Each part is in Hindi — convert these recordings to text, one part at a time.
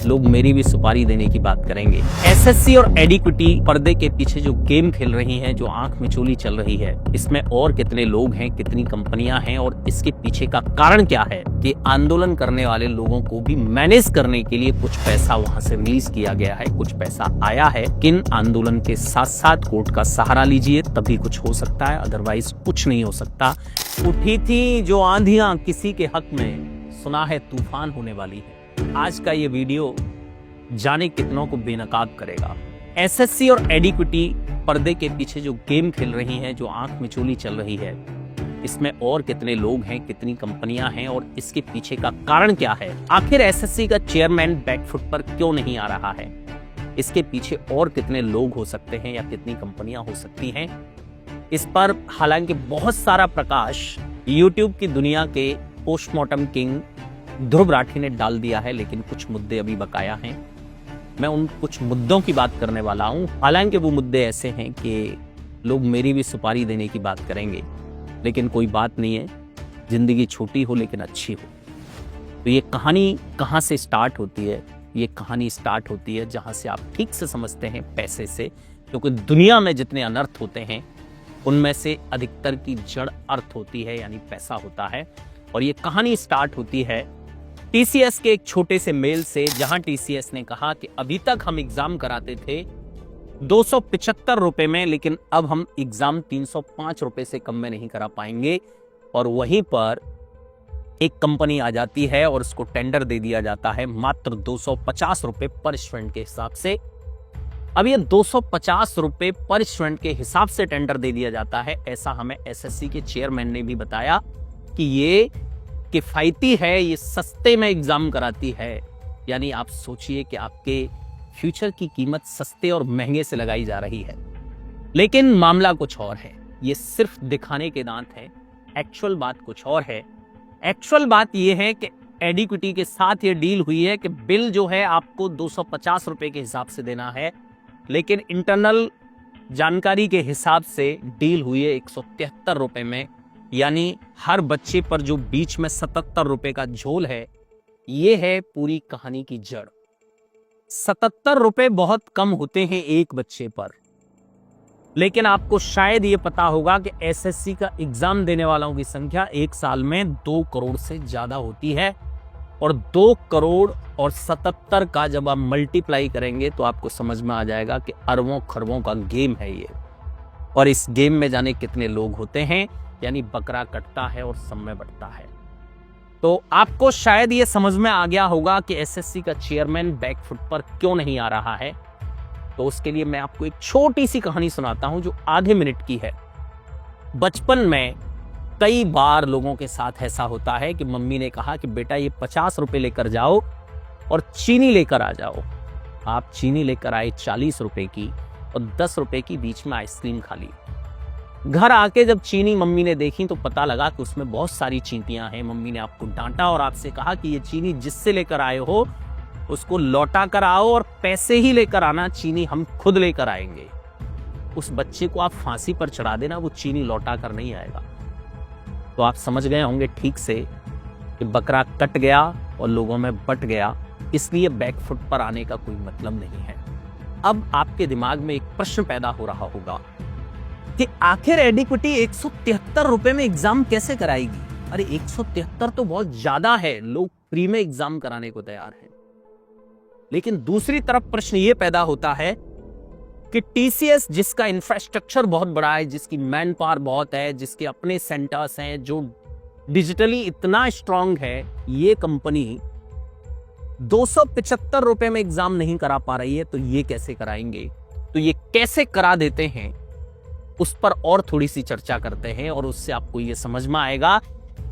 लोग मेरी भी सुपारी देने की बात करेंगे। एसएससी और एडिक्विटी पर्दे के पीछे जो गेम खेल रही हैं, जो आंख मिचौली चल रही है, इसमें और कितने लोग हैं, कितनी कंपनियां हैं और इसके पीछे का कारण क्या है कि आंदोलन करने वाले लोगों को भी मैनेज करने के लिए कुछ पैसा वहां से रिलीज किया गया है, कुछ पैसा आया है। किन आंदोलन के साथ साथ कोर्ट का सहारा लीजिए तभी कुछ हो सकता है, अदरवाइज कुछ नहीं हो सकता। उठी थी जो आंधियां किसी के हक में, सुना है तूफान होने वाली है। आज का ये वीडियो जाने कितनों को बेनकाब करेगा। एसएससी और एडिक्विटी पर्दे के पीछे जो गेम खेल रही हैं, जो आंख मिचौली चल रही है, इसमें और कितने लोग हैं, कितनी कंपनियां हैं और इसके पीछे का कारण क्या है। आखिर एसएससी का चेयरमैन बैकफुट पर क्यों नहीं आ रहा है, इसके पीछे और कितने लोग हो सकते हैं या कितनी कंपनियां हो सकती हैं। इस पर हालांकि बहुत सारा प्रकाश यूट्यूब की दुनिया के पोस्टमार्टम किंग ध्रुव राठी ने डाल दिया है, लेकिन कुछ मुद्दे अभी बकाया हैं। मैं उन कुछ मुद्दों की बात करने वाला हूं। हालांकि वो मुद्दे ऐसे हैं कि लोग मेरी भी सुपारी देने की बात करेंगे, लेकिन कोई बात नहीं है, जिंदगी छोटी हो लेकिन अच्छी हो। तो ये कहानी कहां से स्टार्ट होती है? ये कहानी स्टार्ट होती है जहां से आप ठीक से समझते हैं, पैसे से। क्योंकि दुनिया में जितने अनर्थ होते हैं उनमें से अधिकतर की जड़ अर्थ होती है, यानी पैसा होता है। और ये कहानी स्टार्ट होती है टीसीएस के एक छोटे से मेल से, जहां टीसीएस ने कहा कि अभी तक हम एग्जाम कराते थे 275 रुपए में, लेकिन अब हम एग्जाम 305 रुपए से कम में नहीं करा पाएंगे। और वहीं पर एक कंपनी आ जाती है और उसको टेंडर दे दिया जाता है मात्र 250 रुपए पर स्टूडेंट के हिसाब से। अब ये 250 रुपए पर स्टूडेंट के हिसाब से टेंडर दे दिया जाता है, ऐसा हमें एसएससी के चेयरमैन ने भी बताया कि ये किफायती है, ये सस्ते में एग्जाम कराती है। यानी आप सोचिए कि आपके फ्यूचर की कीमत सस्ते और महंगे से लगाई जा रही है। लेकिन मामला कुछ और है, ये सिर्फ दिखाने के दांत है, एक्चुअल बात कुछ और है। एक्चुअल बात ये है कि एडिक्विटी के साथ ये डील हुई है कि बिल जो है आपको 250 रुपए के हिसाब से देना है, लेकिन इंटरनल जानकारी के हिसाब से डील हुई है 173 रुपए में। यानी हर बच्चे पर जो बीच में 77 रुपए का झोल है, ये है पूरी कहानी की जड़। 77 रुपए बहुत कम होते हैं एक बच्चे पर, लेकिन आपको शायद ये पता होगा कि एसएससी का एग्जाम देने वालों की संख्या एक साल में 2 करोड़ से ज्यादा होती है। और 2 करोड़ और 77 का जब आप मल्टीप्लाई करेंगे तो आपको समझ में आ जाएगा कि अरबों खरबों का गेम है ये। और इस गेम में जाने कितने लोग होते हैं, यानी बकरा कटता है और समय बढ़ता है। तो आपको शायद ये समझ में आ गया होगा कि एसएससी का चेयरमैन बैकफुट पर क्यों नहीं आ रहा है। तो उसके लिए मैं आपको एक छोटी सी कहानी सुनाता हूं जो आधे मिनट की है। बचपन में कई बार लोगों के साथ ऐसा होता है कि मम्मी ने कहा कि बेटा ये 50 रुपए लेकर जाओ और चीनी लेकर आ जाओ। आप चीनी लेकर आए 40 रुपए की और 10 रुपए की बीच में आइसक्रीम खा ली। घर आके जब चीनी मम्मी ने देखी तो पता लगा कि उसमें बहुत सारी चींटियां हैं। मम्मी ने आपको डांटा और आपसे कहा कि ये चीनी जिससे लेकर आए हो उसको लौटा कर आओ और पैसे ही लेकर आना, चीनी हम खुद लेकर आएंगे। उस बच्चे को आप फांसी पर चढ़ा देना, वो चीनी लौटा कर नहीं आएगा। तो आप समझ गए होंगे ठीक से कि बकरा कट गया और लोगों में बट गया, इसलिए बैकफुट पर आने का कोई मतलब नहीं है। अब आपके दिमाग में एक प्रश्न पैदा हो रहा होगा कि आखिर एडिक्विटी 173 रुपए में एग्जाम कैसे कराएगी? अरे 173 तो बहुत ज्यादा है, लोग फ्री में एग्जाम कराने को तैयार हैं। लेकिन दूसरी तरफ प्रश्न यह पैदा होता है कि टीसीएस, जिसका इंफ्रास्ट्रक्चर बहुत बड़ा है, जिसकी मैन पावर बहुत है, जिसके अपने सेंटर्स हैं, जो डिजिटली इतना स्ट्रांग है, ये कंपनी 275 रुपए में एग्जाम नहीं करा पा रही है, तो ये कैसे कराएंगे? तो ये कैसे करा देते हैं, उस पर और थोड़ी सी चर्चा करते हैं और उससे आपको ये समझ में आएगा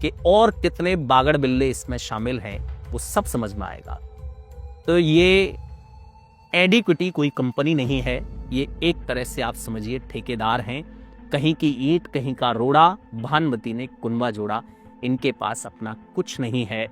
कि और कितने बागड़ बिल्ले इसमें शामिल हैं, वो सब समझ में आएगा। तो ये एडिक्विटी कोई कंपनी नहीं है, ये एक तरह से आप समझिए ठेकेदार हैं। कहीं की ईंट कहीं का रोड़ा, भानुमती ने कुनबा जोड़ा। इनके पास अपना कुछ नहीं है,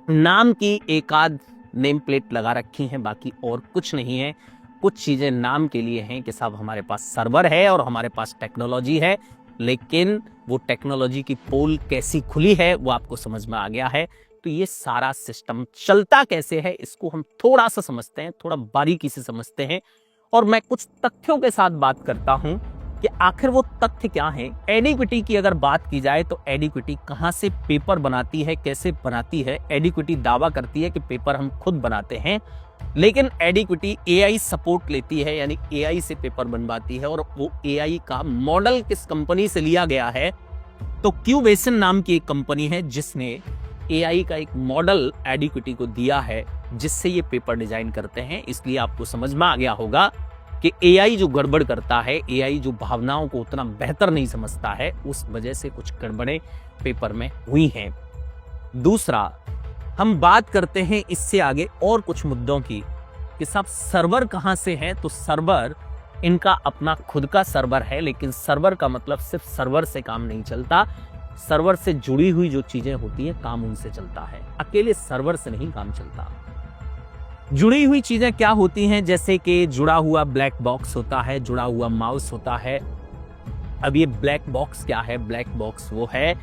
नाम की एक आध नेम प्लेट लगा रखी है, बाकी और कुछ नहीं है। कुछ चीजें नाम के लिए हैं कि साहब हमारे पास सर्वर है और हमारे पास टेक्नोलॉजी है, लेकिन वो टेक्नोलॉजी की पोल कैसी खुली है वो आपको समझ में आ गया है। तो ये सारा सिस्टम चलता कैसे है इसको हम थोड़ा सा समझते हैं, थोड़ा बारीकी से समझते हैं, और मैं कुछ तथ्यों के साथ बात करता हूं कि आखिर वो तथ्य क्या हैं। एडिक्विटी की अगर बात की जाए तो एडिक्विटी कहां से पेपर बनाती है, कैसे बनाती है। एडिक्विटी दावा करती है कि पेपर हम खुद बनाते हैं, लेकिन एडिक्विटी एआई सपोर्ट लेती है, यानी एआई से पेपर बनवाती है। और वो एआई का मॉडल किस कंपनी से लिया गया है, तो क्यूबेसन नाम की एक कंपनी है जिसने एआई का एक मॉडल एडिक्विटी को दिया है, जिससे ये पेपर डिजाइन करते हैं। इसलिए आपको समझ में आ गया होगा कि एआई जो गड़बड़ करता है, एआई जो भावनाओं को उतना बेहतर नहीं समझता है, उस वजह से कुछ गड़बड़ें पेपर में हुई हैं। दूसरा, हम बात करते हैं इससे आगे और कुछ मुद्दों की कि साहब सर्वर कहां से है। तो सर्वर, इनका अपना खुद का सर्वर है, लेकिन सर्वर का मतलब सिर्फ सर्वर से काम नहीं चलता। सर्वर से जुड़ी हुई जो चीजें होती है काम उनसे चलता है, अकेले सर्वर से नहीं काम चलता। जुड़ी हुई चीजें क्या होती हैं, जैसे कि जुड़ा हुआ ब्लैक बॉक्स होता है, जुड़ा हुआ माउस होता है। अब ये ब्लैक बॉक्स क्या है? ब्लैक बॉक्स वो है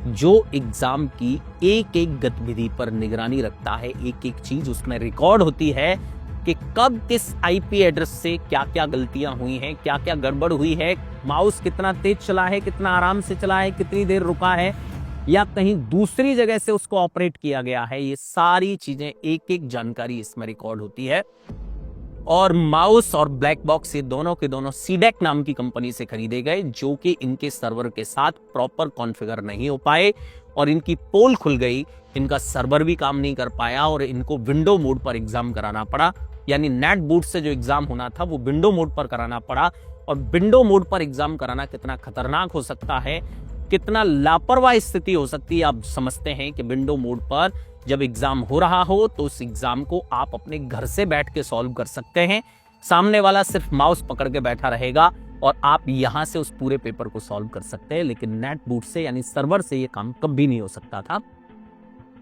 जो एग्जाम की एक एक गतिविधि पर निगरानी रखता है। एक एक चीज उसमें रिकॉर्ड होती है कि कब किस आईपी एड्रेस से क्या क्या गलतियां हुई हैं, क्या क्या गड़बड़ हुई है, माउस कितना तेज चला है, कितना आराम से चला है, कितनी देर रुका है, या कहीं दूसरी जगह से उसको ऑपरेट किया गया है। ये सारी चीजें, एक एक जानकारी इसमें रिकॉर्ड होती है। और माउस और ब्लैक बॉक्स ये दोनों के दोनों सीडेक नाम की कंपनी से खरीदे गए, जो कि इनके सर्वर के साथ प्रॉपर कॉन्फ़िगर नहीं हो पाए और इनकी पोल खुल गई। इनका सर्वर भी काम नहीं कर पाया और इनको विंडो मोड पर एग्जाम कराना पड़ा, यानी नेट बूट से जो एग्जाम होना था वो विंडो मोड पर कराना पड़ा। और विंडो मोड पर एग्जाम कराना कितना खतरनाक हो सकता है, कितना लापरवाह स्थिति हो सकती है। आप समझते हैं कि विंडो मोड पर जब एग्जाम हो रहा हो तो उस एग्जाम को आप अपने घर से बैठ के सॉल्व कर सकते हैं। सामने वाला सिर्फ माउस पकड़ के बैठा रहेगा और आप यहां से उस पूरे पेपर को सॉल्व कर सकते हैं, लेकिन नेट बूट से यानी सर्वर से ये काम कभी नहीं हो सकता था।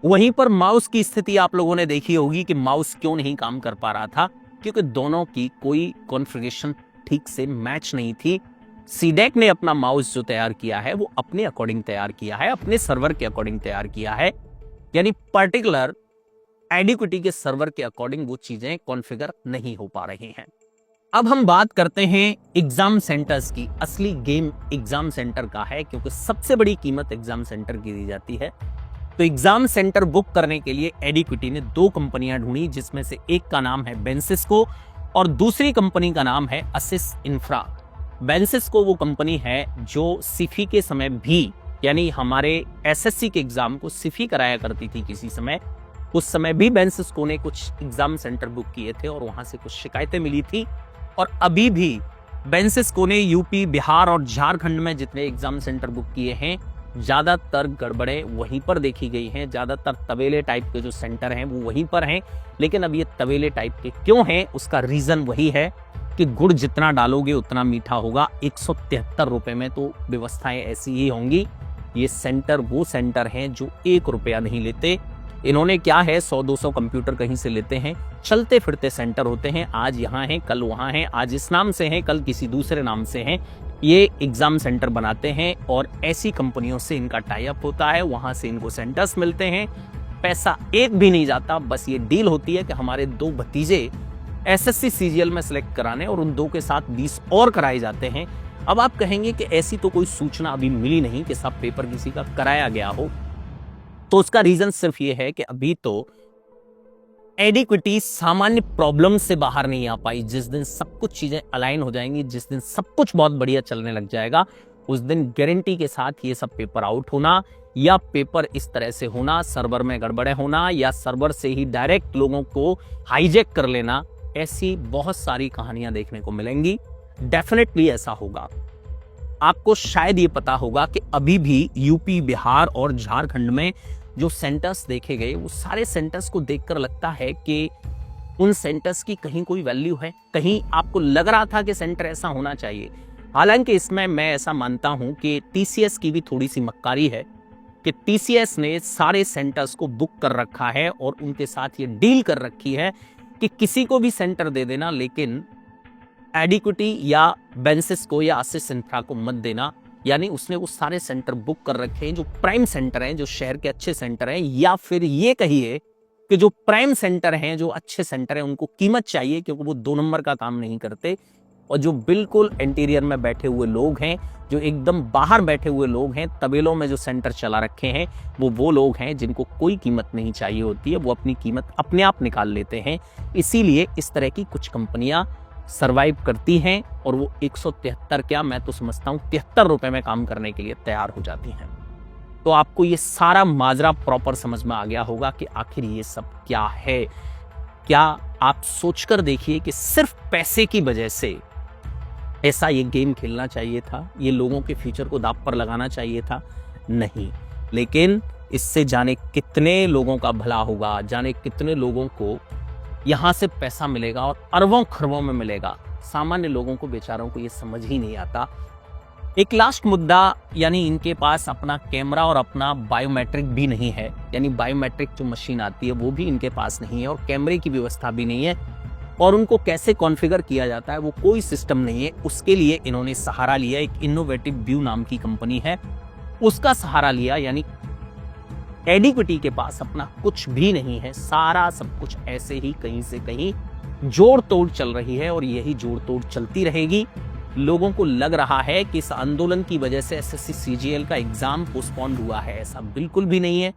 वहीं पर माउस की स्थिति आप लोगों ने देखी होगी कि माउस क्यों नहीं काम कर पा रहा था, क्योंकि दोनों की कोई कॉन्फ़िगरेशन ठीक से मैच नहीं थी। सीडेक ने अपना माउस जो तैयार किया है वो अपने अकॉर्डिंग तैयार किया है, अपने सर्वर के अकॉर्डिंग तैयार किया है, यानी पर्टिकुलर एडिक्विटी के सर्वर के अकॉर्डिंग वो चीजें कॉन्फ़िगर नहीं हो पा रही हैं। अब हम बात करते हैं एग्जाम सेंटर्स की। असली गेम एग्जाम सेंटर का है, क्योंकि सबसे बड़ी कीमत एग्जाम सेंटर की दी जाती है। तो एग्जाम सेंटर बुक करने के लिए एडिक्विटी ने दो कंपनियां ढूंढी, जिसमें से एक का नाम है बेंसिस्को और दूसरी कंपनी का नाम है असिस इंफ्रा। बेंसिस्को वो कंपनी है जो सिफी के समय भी, यानी हमारे एसएससी के एग्जाम को सिफी कराया करती थी किसी समय, उस समय भी बेंसिस्को ने कुछ एग्जाम सेंटर बुक किए थे और वहां से कुछ शिकायतें मिली थी। और अभी भी बेंसिस्को ने यूपी, बिहार और झारखंड में जितने एग्जाम सेंटर बुक किए हैं, ज्यादातर गड़बड़ें वहीं पर देखी गई हैं। ज्यादातर तवेले टाइप के जो सेंटर हैं वो वहीं पर हैं। लेकिन अब ये तवेले टाइप के क्यों हैं, उसका रीजन वही है कि गुड़ जितना डालोगे उतना मीठा होगा। 173 रुपए में तो व्यवस्थाएं ऐसी ही होंगी। ये सेंटर वो सेंटर हैं जो 1 रुपया नहीं लेते। इन्होंने क्या है, 100-200 कंप्यूटर कहीं से लेते हैं, चलते फिरते सेंटर होते हैं, आज यहाँ हैं, कल वहाँ हैं, आज इस नाम से हैं, कल किसी दूसरे नाम से हैं। ये एग्जाम सेंटर बनाते हैं और ऐसी कंपनियों से इनका टाई अप होता है, वहां से इनको सेंटर्स मिलते हैं। पैसा एक भी नहीं जाता, बस ये डील होती है कि हमारे 2 भतीजे एसएससी सीजीएल में सिलेक्ट कराने और उन 2 के साथ 20 और कराए जाते हैं। अब आप कहेंगे कि ऐसी तो कोई सूचना अभी मिली नहीं कि सब पेपर किसी का कराया गया हो, तो उसका रीजन सिर्फ ये है कि अभी तो एडिक्विटी सामान्य प्रॉब्लम से बाहर नहीं आ पाई। जिस दिन सब कुछ चीजें अलाइन हो जाएंगी, जिस दिन सब कुछ बहुत बढ़िया चलने लग जाएगा, उस दिन गारंटी के साथ ये सब पेपर आउट होना या पेपर इस तरह से होना, सर्वर में गड़बड़े होना या सर्वर से ही डायरेक्ट लोगों को हाईजैक कर लेना, ऐसी बहुत सारी कहानियां देखने को मिलेंगी। डेफिनेटली ऐसा होगा। आपको शायद ये पता होगा कि अभी भी यूपी, बिहार और झारखंड में जो सेंटर्स देखे गए, वो सारे सेंटर्स को देखकर लगता है कि उन सेंटर्स की कहीं कोई वैल्यू है। कहीं आपको लग रहा था कि सेंटर ऐसा होना चाहिए। हालांकि इसमें मैं ऐसा मानता हूं कि टीसीएस की भी थोड़ी सी मक्कारी है कि टीसीएस ने सारे सेंटर्स को बुक कर रखा है और उनके साथ ये डील कर रखी है कि किसी को भी सेंटर दे देना, लेकिन एडिक्विटी या बेंसिस्को या असिस इंफ्रा को मत देना। यानी उसने वो सारे सेंटर बुक कर रखे हैं जो प्राइम सेंटर हैं, जो शहर के अच्छे सेंटर हैं, या फिर ये कहिए कि जो प्राइम सेंटर हैं, जो अच्छे सेंटर हैं, उनको कीमत चाहिए क्योंकि वो 2 नंबर का काम नहीं करते। और जो बिल्कुल इंटीरियर में बैठे हुए लोग हैं, जो एकदम बाहर बैठे हुए लोग हैं, तबेलों में जो सेंटर चला रखे हैं, वो लोग हैं जिनको कोई कीमत नहीं चाहिए होती है, वो अपनी कीमत अपने आप निकाल लेते हैं। इसीलिए इस तरह की कुछ कंपनियां सरवाइव करती हैं और वो 173 क्या, मैं तो समझता हूँ 73 रुपए में काम करने के लिए तैयार हो जाती हैं। तो आपको ये सारा माजरा प्रॉपर समझ में आ गया होगा कि आखिर ये सब क्या है। क्या आप सोचकर देखिए कि सिर्फ पैसे की वजह से ऐसा ये गेम खेलना चाहिए था, ये लोगों के फ्यूचर को दांव पर लगाना चाहिए था? नहीं। लेकिन इससे जाने कितने लोगों का भला होगा, जाने कितने लोगों को यहां से पैसा मिलेगा और अरबों खरबों में मिलेगा। सामान्य लोगों को, बेचारों को ये समझ ही नहीं आता। एक लास्ट मुद्दा, यानी इनके पास अपना कैमरा और अपना बायोमेट्रिक भी नहीं है, यानी बायोमेट्रिक जो मशीन आती है वो भी इनके पास नहीं है और कैमरे की व्यवस्था भी नहीं है। और उनको कैसे कॉन्फ़िगर किया जाता है वो कोई सिस्टम नहीं है। उसके लिए इन्होंने सहारा लिया, एक इनोवेटिव व्यू नाम की कंपनी है, उसका सहारा लिया। यानी एडिक्विटी के पास अपना कुछ भी नहीं है, सारा सब कुछ ऐसे ही कहीं से कहीं जोड़ तोड़ चल रही है और यही जोड़ तोड़ चलती रहेगी। लोगों को लग रहा है कि इस आंदोलन की वजह से एसएससी सीजीएल का एग्जाम पोस्टपोन्ड हुआ है, ऐसा बिल्कुल भी नहीं है।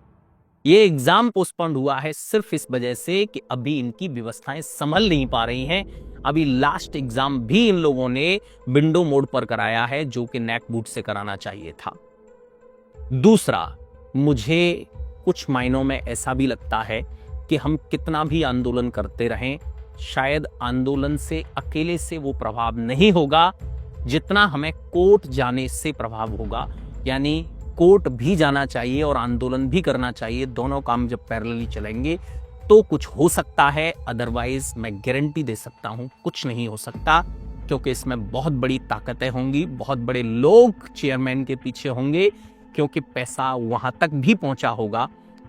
ये एग्जाम पोस्टपोन्ड हुआ है सिर्फ इस वजह से कि अभी इनकी व्यवस्थाएं संभल नहीं पा रही हैं। अभी लास्ट एग्जाम भी इन लोगों ने विंडो मोड पर कराया है, जो कि नेक बूट से कराना चाहिए था। दूसरा, मुझे कुछ मायनों में ऐसा भी लगता है कि हम कितना भी आंदोलन करते रहें, शायद आंदोलन से अकेले से वो प्रभाव नहीं होगा जितना हमें कोर्ट जाने से प्रभाव होगा। यानी कोर्ट भी जाना चाहिए और आंदोलन भी करना चाहिए, दोनों काम जब पैरेलली चलेंगे तो कुछ हो सकता है। अदरवाइज मैं गारंटी दे सकता हूं कुछ नहीं हो सकता, क्योंकि इसमें बहुत बड़ी ताकतें होंगी, बहुत बड़े लोग चेयरमैन के पीछे होंगे, क्योंकि पैसा वहां तक भी पहुंचा होगा।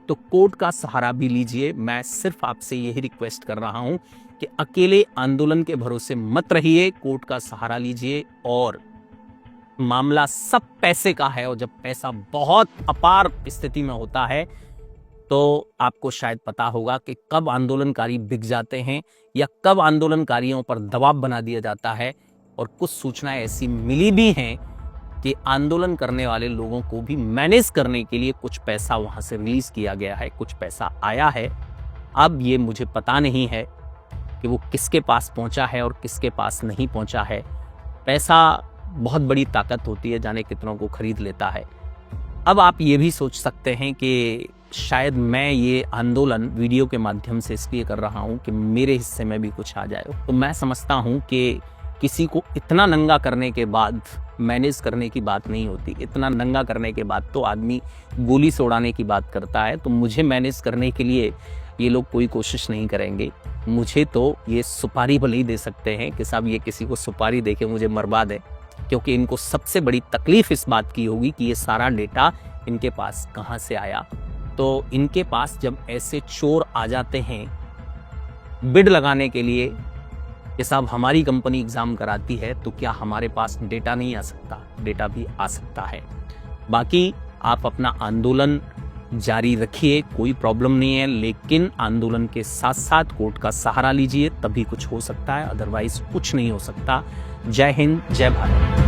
तो कोर्ट का सहारा भी लीजिए। मैं सिर्फ आपसे यही रिक्वेस्ट कर रहा हूं कि अकेले आंदोलन के भरोसे मत रहिए, कोर्ट का सहारा लीजिए। और मामला सब पैसे का है, और जब पैसा बहुत अपार स्थिति में होता है तो आपको शायद पता होगा कि कब आंदोलनकारी बिक जाते हैं या कब आंदोलनकारियों पर दबाव बना दिया जाता है। और कुछ सूचनाएं ऐसी मिली भी हैं कि आंदोलन करने वाले लोगों को भी मैनेज करने के लिए कुछ पैसा वहां से रिलीज किया गया है, कुछ पैसा आया है। अब ये मुझे पता नहीं है कि वो किसके पास पहुंचा है और किसके पास नहीं पहुंचा है। पैसा बहुत बड़ी ताकत होती है, जाने कितनों को खरीद लेता है। अब आप ये भी सोच सकते हैं कि शायद मैं ये आंदोलन वीडियो के माध्यम से इसलिए कर रहा हूँ कि मेरे हिस्से में भी कुछ आ जाए। तो मैं समझता हूँ कि किसी को इतना नंगा करने के बाद मैनेज करने की बात नहीं होती। इतना नंगा करने के बाद तो आदमी गोली से उड़ाने की बात करता है। तो मुझे मैनेज करने के लिए ये लोग कोई कोशिश नहीं करेंगे। मुझे तो ये सुपारी भले ही दे सकते हैं कि साहब ये किसी को सुपारी दे के मुझे मरवा दे, क्योंकि इनको सबसे बड़ी तकलीफ इस बात की होगी कि ये सारा डेटा इनके पास कहाँ से आया। तो इनके पास जब ऐसे चोर आ जाते हैं बिड लगाने के लिए कि साहब हमारी कंपनी एग्जाम कराती है, तो क्या हमारे पास डेटा नहीं आ सकता? डेटा भी आ सकता है। बाकी आप अपना आंदोलन जारी रखिए, कोई प्रॉब्लम नहीं है, लेकिन आंदोलन के साथ साथ कोर्ट का सहारा लीजिए, तभी कुछ हो सकता है, अदरवाइज कुछ नहीं हो सकता। जय हिंद, जय भारत।